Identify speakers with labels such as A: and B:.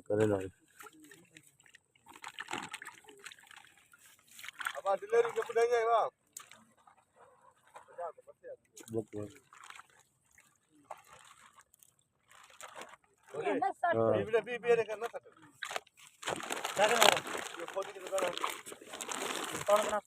A: करे ना
B: अब डिलीवरी के बुढ़ाई जाएगा बीबीए करना सर क्या करना ये खोदी के दुकान कौन बना